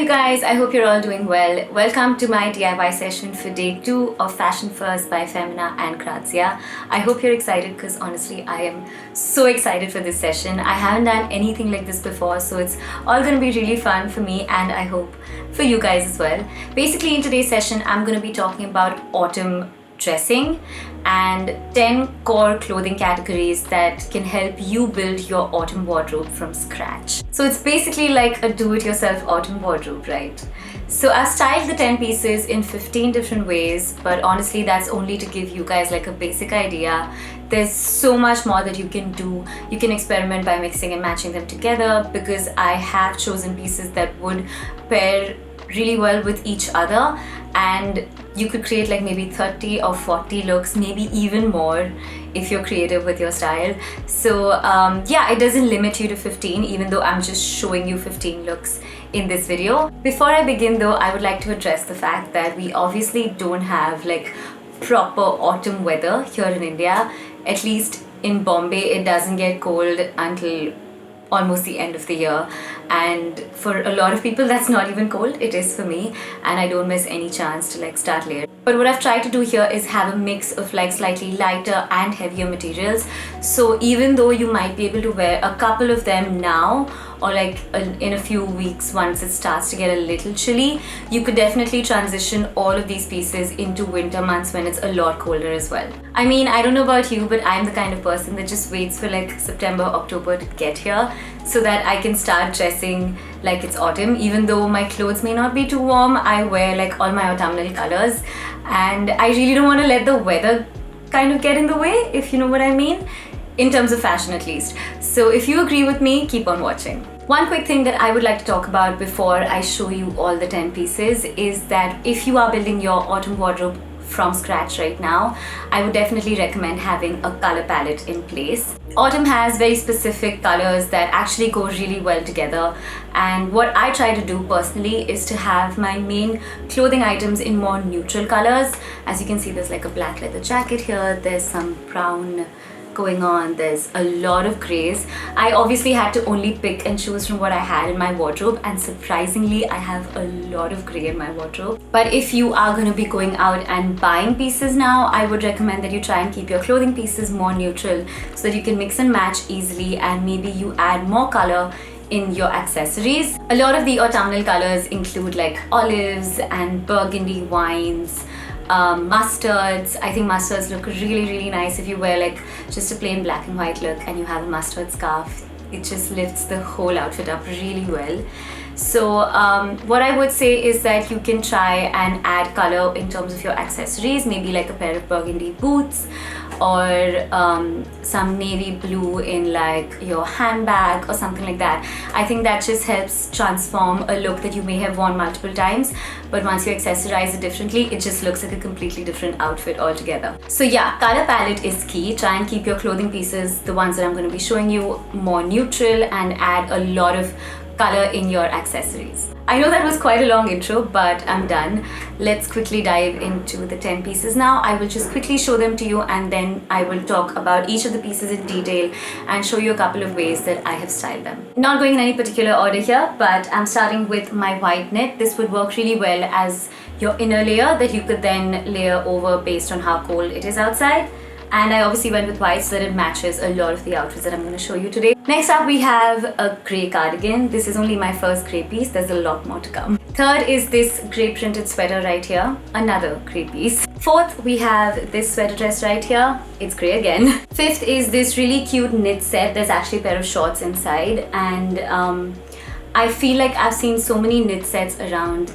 guys, I hope you're all doing well. Welcome to my DIY session for day 2 of Fashion First by Femina and Grazia. I hope you're excited because honestly I am so excited for this session. I haven't done anything like this before, so it's all going to be really fun for me and I hope for you guys as well. Basically in today's session I'm going to be talking about autumn dressing and 10 core clothing categories that can help you build your autumn wardrobe from scratch. So it's basically like a do-it-yourself autumn wardrobe, right? So I've styled the 10 pieces in 15 different ways, but honestly that's only to give you guys like a basic idea. There's so much more that you can do. You can experiment by mixing and matching them together because I have chosen pieces that would pair really well with each other, and you could create like maybe 30 or 40 looks, maybe even more if you're creative with your style. So yeah, it doesn't limit you to 15, even though I'm just showing you 15 looks in this video. Before I begin though, I would like to address the fact that we obviously don't have like proper autumn weather here in India. At least in Bombay, it doesn't get cold until almost the end of the year, and for a lot of people that's not even cold. It is for me, and I don't miss any chance to like start layering. But what I've tried to do here is have a mix of like slightly lighter and heavier materials, so even though you might be able to wear a couple of them now or like in a few weeks once it starts to get a little chilly, you could definitely transition all of these pieces into winter months when it's a lot colder as well. I mean, I don't know about you, but I'm the kind of person that just waits for like September, October to get here so that I can start dressing like it's autumn. Even though my clothes may not be too warm, I wear like all my autumnal colors, and I really don't want to let the weather kind of get in the way, if you know what I mean, in terms of fashion at least. So if you agree with me, keep on watching. One quick thing that I would like to talk about before I show you all the 10 pieces is that if you are building your autumn wardrobe from scratch right now, I would definitely recommend having a color palette in place. Autumn has very specific colors that actually go really well together, and what I try to do personally is to have my main clothing items in more neutral colors. As you can see, there's like a black leather jacket here, there's some brown going on, there's a lot of grays. I obviously had to only pick and choose from what I had in my wardrobe, and surprisingly I have a lot of gray in my wardrobe. But if you are going to be going out and buying pieces now, I would recommend that you try and keep your clothing pieces more neutral so that you can mix and match easily, and maybe you add more color in your accessories. A lot of the autumnal colors include like olives and burgundy wines, mustards. I think mustards look really nice if you wear like just a plain black and white look and you have a mustard scarf. It just lifts the whole outfit up really well. So what I would say is that you can try and add color in terms of your accessories, maybe like a pair of burgundy boots or some navy blue in like your handbag or something like that. I think that just helps transform a look that you may have worn multiple times, but once you accessorize it differently, it just looks like a completely different outfit altogether. So yeah, color palette is key. Try and keep your clothing pieces, the ones that I'm going to be showing you, more neutral and add a lot of color in your accessories. I know that was quite a long intro, but I'm done. Let's quickly dive into the 10 pieces now. I will just quickly show them to you, and then I will talk about each of the pieces in detail and show you a couple of ways that I have styled them. Not going in any particular order here, but I'm starting with my white knit. This would work really well as your inner layer that you could then layer over based on how cold it is outside. And I obviously went with white so that it matches a lot of the outfits that I'm going to show you today. Next up we have a grey cardigan. This is only my first grey piece, there's a lot more to come. Third is this grey printed sweater right here, another grey piece. Fourth, we have this sweater dress right here, it's grey again. Fifth is this really cute knit set. There's actually a pair of shorts inside, and I feel like I've seen so many knit sets around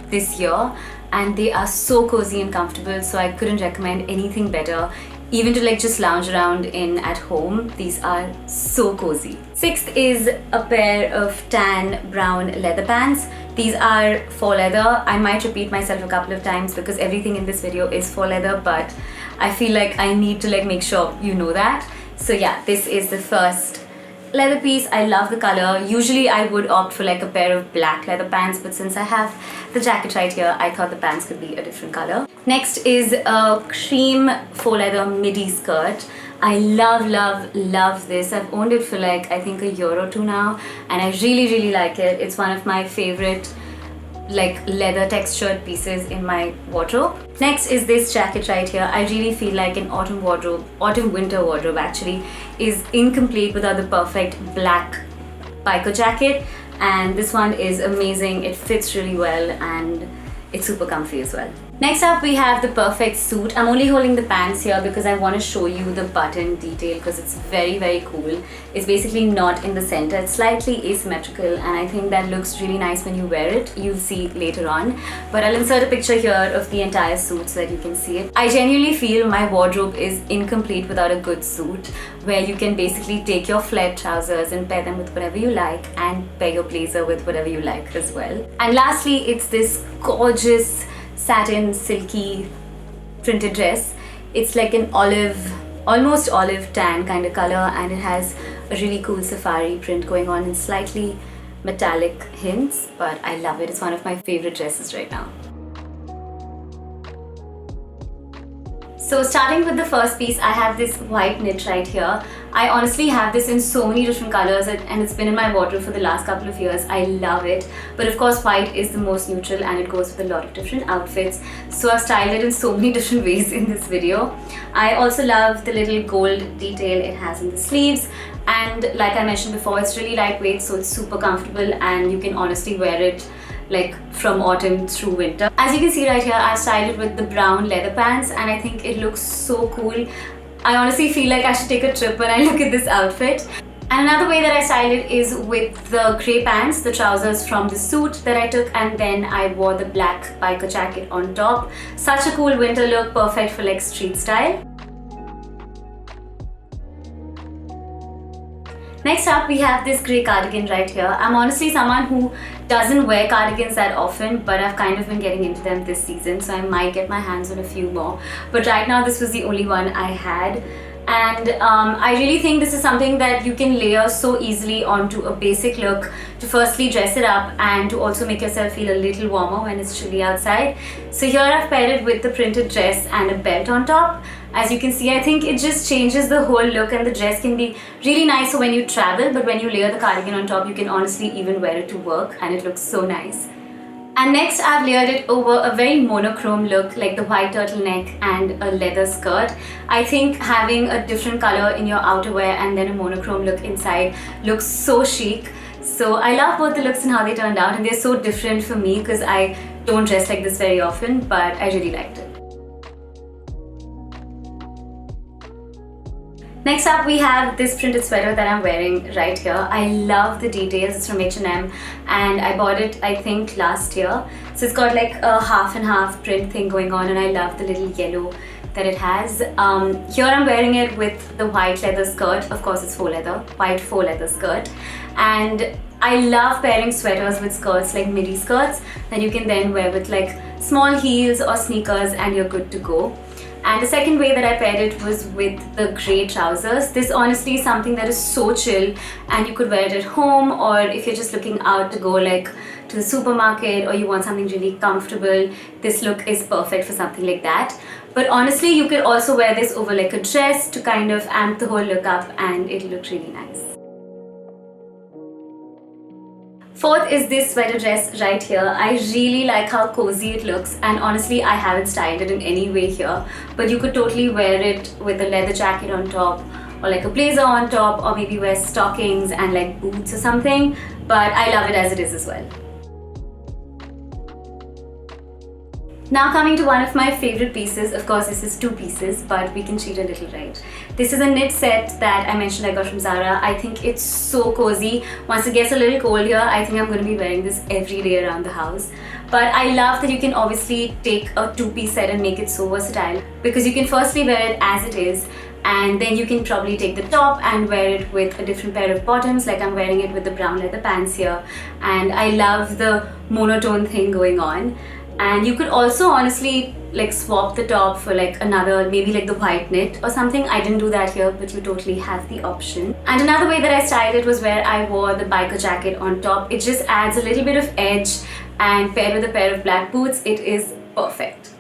this year and they are so cozy and comfortable, so I couldn't recommend anything better. Even to like just lounge around in at home, these are so cozy. Sixth is a pair of tan brown leather pants. These are faux leather. I might repeat myself a couple of times because everything in this video is faux leather, but I feel like I need to like make sure you know that. So yeah, this is the first leather piece. I love the color. Usually I would opt for like a pair of black leather pants, but since I have the jacket right here, I thought the pants could be a different color. Next is a cream faux leather midi skirt. I love this. I've owned it for like I think a year or two now, and I really like it. It's one of my favorite like leather textured pieces in my wardrobe. Next is this jacket right here. I really feel like an autumn winter wardrobe actually is incomplete without the perfect black biker jacket, and this one is amazing. It fits really well and it's super comfy as well. Next up we have the perfect suit. I'm only holding the pants here because I want to show you the button detail because it's very cool. It's basically not in the center, it's slightly asymmetrical, and I think that looks really nice when you wear it. You'll see later on, but I'll insert a picture here of the entire suit so that you can see it. I genuinely feel my wardrobe is incomplete without a good suit, where you can basically take your flared trousers and pair them with whatever you like, and pair your blazer with whatever you like as well. And lastly, it's this gorgeous satin silky printed dress. It's like an almost olive tan kind of color, and it has a really cool safari print going on in slightly metallic hints, but I love it. It's one of my favorite dresses right now. So starting with the first piece, I have this white knit right here. I honestly have this in so many different colors, and it's been in my wardrobe for the last couple of years. I love it. But of course white is the most neutral and it goes with a lot of different outfits. So I've styled it in so many different ways in this video. I also love the little gold detail it has in the sleeves. And like I mentioned before, it's really lightweight, so it's super comfortable and you can honestly wear it like from autumn through winter. As you can see right here, I've styled it with the brown leather pants and I think it looks so cool. I honestly feel like I should take a trip when I look at this outfit. And another way that I styled it is with the grey pants, the trousers from the suit that I took, and then I wore the black biker jacket on top. Such a cool winter look, perfect for like street style. Next up we have this grey cardigan right here. I'm honestly someone who doesn't wear cardigans that often, but I've kind of been getting into them this season, so I might get my hands on a few more. But right now this was the only one I had. And I really think this is something that you can layer so easily onto a basic look to firstly dress it up and to also make yourself feel a little warmer when it's chilly outside. So here I've paired it with the printed dress and a belt on top. As you can see, I think it just changes the whole look, and the dress can be really nice for when you travel, but when you layer the cardigan on top, you can honestly even wear it to work and it looks so nice. And next I've layered it over a very monochrome look, like the white turtleneck and a leather skirt. I think having a different color in your outerwear and then a monochrome look inside looks so chic. So I love both the looks and how they turned out, and they're so different for me because I don't dress like this very often, but I really liked it. Next up we have this printed sweater that I'm wearing right here. I love the details. It's from H&M and I bought it I think last year. So it's got like a half and half print thing going on, and I love the little yellow that it has. Here I'm wearing it with the white leather skirt. Of course it's faux leather, white faux leather skirt. And I love pairing sweaters with skirts, like midi skirts that you can then wear with like small heels or sneakers and you're good to go. And the second way that I paired it was with the grey trousers. This honestly is something that is so chill, and you could wear it at home, or if you're just looking out to go like to the supermarket or you want something really comfortable, this look is perfect for something like that. But honestly, you could also wear this over like a dress to kind of amp the whole look up, and it'll look really nice. Fourth is this sweater dress right here. I really like how cozy it looks, and honestly I haven't styled it in any way here, but you could totally wear it with a leather jacket on top or like a blazer on top, or maybe wear stockings and like boots or something, but I love it as it is as well. Now coming to one of my favorite pieces. Of course this is two pieces, but we can cheat a little, right? This is a knit set that I mentioned I got from Zara. I think it's so cozy. Once it gets a little cold here, I think I'm going to be wearing this every day around the house. But I love that you can obviously take a two-piece set and make it so versatile, because you can firstly wear it as it is, and then you can probably take the top and wear it with a different pair of bottoms, like I'm wearing it with the brown leather pants here. And I love the monotone thing going on. And you could also honestly like swap the top for like another, maybe like the white knit or something. I didn't do that here, but you totally have the option. And another way that I styled it was where I wore the biker jacket on top. It just adds a little bit of edge, and paired with a pair of black boots, it is perfect.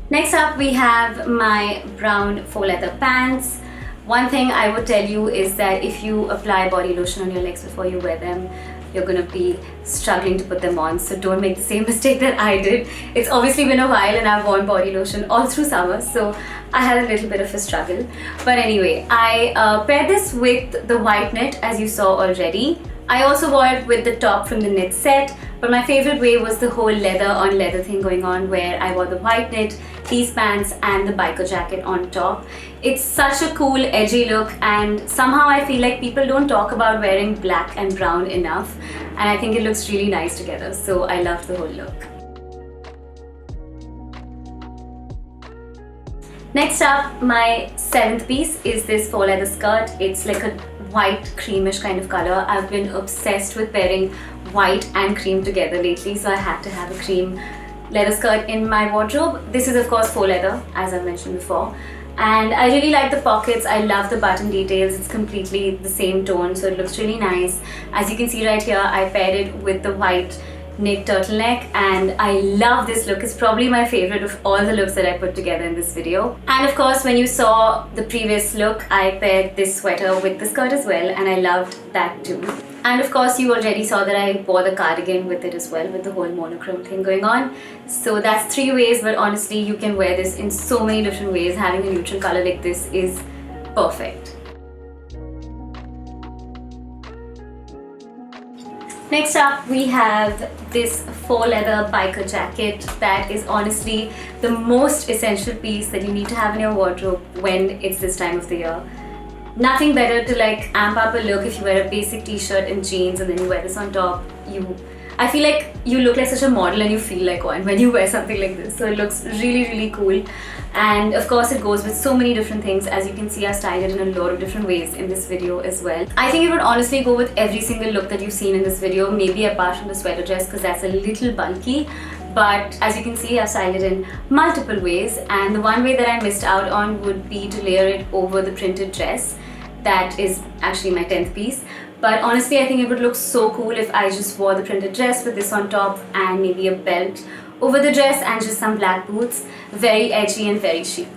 Next up we have my brown faux leather pants. One thing I would tell you is that if you apply body lotion on your legs before you wear them, you're going to be struggling to put them on, so don't make the same mistake that I did. It's obviously been a while and I've worn body lotion all through summer, so I had a little bit of a struggle. But anyway, I paired this with the white knit, as you saw already. I also wore it with the top from the knit set, but my favorite way was the whole leather on leather thing going on, where I wore the white knit, these pants and the biker jacket on top. It's such a cool edgy look, and somehow I feel like people don't talk about wearing black and brown enough, and I think it looks really nice together, so I loved the whole look. Next up, my 7th piece is this faux leather skirt. It's like a white creamish kind of color. I've been obsessed with pairing white and cream together lately, so I had to have a cream leather skirt in my wardrobe. This is of course faux leather, as I mentioned before, and I really like the pockets. I love the button details. It's completely the same tone, so it looks really nice. As you can see right here, I paired it with the white knit turtleneck, and I love this look. It's probably my favorite of all the looks that I put together in this video. And of course, when you saw the previous look, I paired this sweater with the skirt as well, and I loved that too. And of course, you already saw that I wore the cardigan with it as well, with the whole monochrome thing going on. So that's 3 ways, but honestly, you can wear this in so many different ways. Having a neutral color like this is perfect. Next up, we have this faux leather biker jacket that is honestly the most essential piece that you need to have in your wardrobe when it's this time of the year. Nothing better to like amp up a look if you wear a basic t-shirt and jeans and then you wear this on top. I feel like you look like such a model and you feel like one when you wear something like this. So it looks really, really cool. And of course it goes with so many different things. As you can see, I styled it in a lot of different ways in this video as well. I think it would honestly go with every single look that you've seen in this video, maybe apart from the sweater dress because that's a little bulky. But as you can see, I've styled it in multiple ways, and the one way that I missed out on would be to layer it over the printed dress. That is actually my 10th piece. But honestly, I think it would look so cool if I just wore the printed dress with this on top and maybe a belt over the dress and just some black boots. Very edgy and very chic.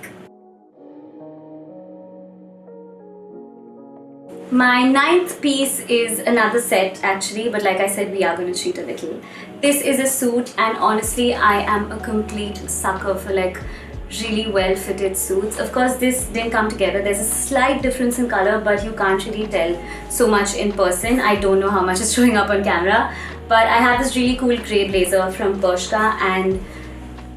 My 9th piece is another set actually, but like I said, we are going to cheat a little. This is a suit, and honestly, I am a complete sucker for like really well fitted suits. Of course, this didn't come together. There's a slight difference in color, but you can't really tell so much in person. I don't know how much is showing up on camera, but I have this really cool grey blazer from Bershka and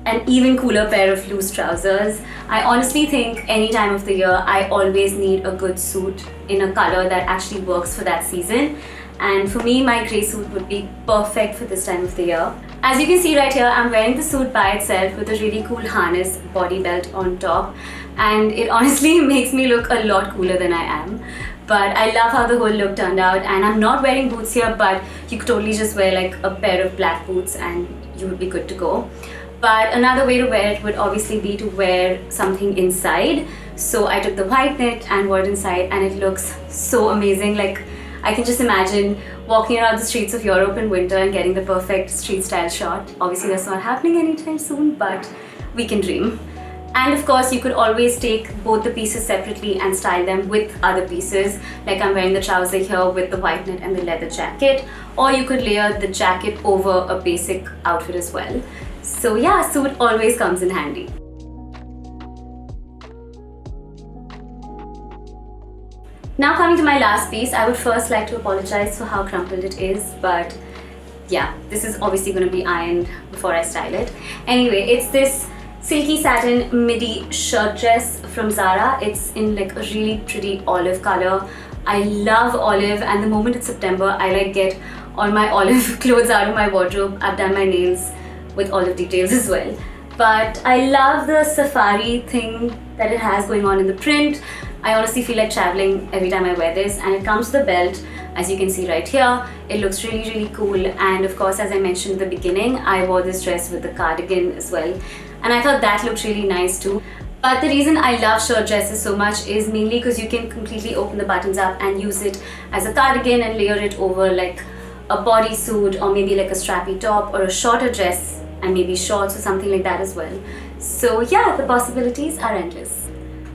an even cooler pair of loose trousers. I honestly think any time of the year, I always need a good suit in a color that actually works for that season. And for me, my grey suit would be perfect for this time of the year. As you can see right here, I'm wearing the suit by itself with a really cool harness body belt on top, and it honestly makes me look a lot cooler than I am. But I love how the whole look turned out, and I'm not wearing boots here, but you could totally just wear like a pair of black boots and you would be good to go. But another way to wear it would obviously be to wear something inside. So I took the white knit and wore it inside, and it looks so amazing. Like, I can just imagine walking around the streets of Europe in winter and getting the perfect street style shot. Obviously that's not happening anytime soon, but we can dream. And of course, you could always take both the pieces separately and style them with other pieces. Like I'm wearing the trouser here with the white knit and the leather jacket, or you could layer the jacket over a basic outfit as well. So yeah, suit always comes in handy. Now coming to my last piece, I would first like to apologize for how crumpled it is, but yeah, this is obviously going to be ironed before I style it. Anyway, it's this silky satin midi shirt dress from Zara. It's in like a really pretty olive color. I love olive, and the moment it's September, I like get all my olive clothes out of my wardrobe. I've done my nails with olive details as well. But I love the safari thing that it has going on in the print. I honestly feel like traveling every time I wear this, and it comes with the belt, as you can see right here. It looks really, really cool, and of course, as I mentioned in the beginning, I wore this dress with the cardigan as well, and I thought that looked really nice too. But the reason I love shirt dresses so much is mainly because you can completely open the buttons up and use it as a cardigan and layer it over like a bodysuit, or maybe like a strappy top or a shorter dress and maybe shorts or something like that as well. So yeah, the possibilities are endless.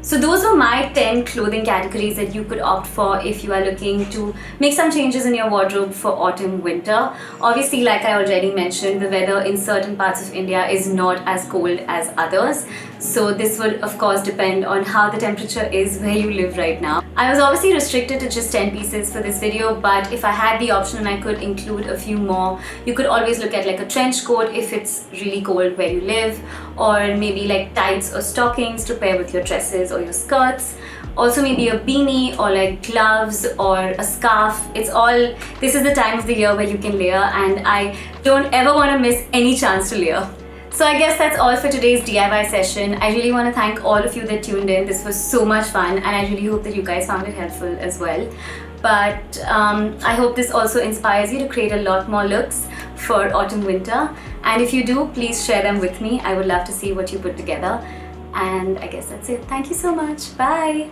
So those were my 10 clothing categories that you could opt for if you are looking to make some changes in your wardrobe for autumn winter. Obviously, like I already mentioned, the weather in certain parts of India is not as cold as others. So this would of course depend on how the temperature is where you live right now. I was obviously restricted to just 10 pieces for this video, but if I had the option I could include a few more. You could always look at like a trench coat if it's really cold where you live, or maybe like tights or stockings to pair with your dresses or your skirts. Also maybe a beanie or like gloves or a scarf. This is the time of the year where you can layer, and I don't ever want to miss any chance to layer. So I guess that's all for today's DIY session. I really want to thank all of you that tuned in. This was so much fun, and I really hope that you guys found it helpful as well. But I hope this also inspires you to create a lot more looks for autumn winter. And if you do, please share them with me. I would love to see what you put together. And I guess that's it. Thank you so much. Bye.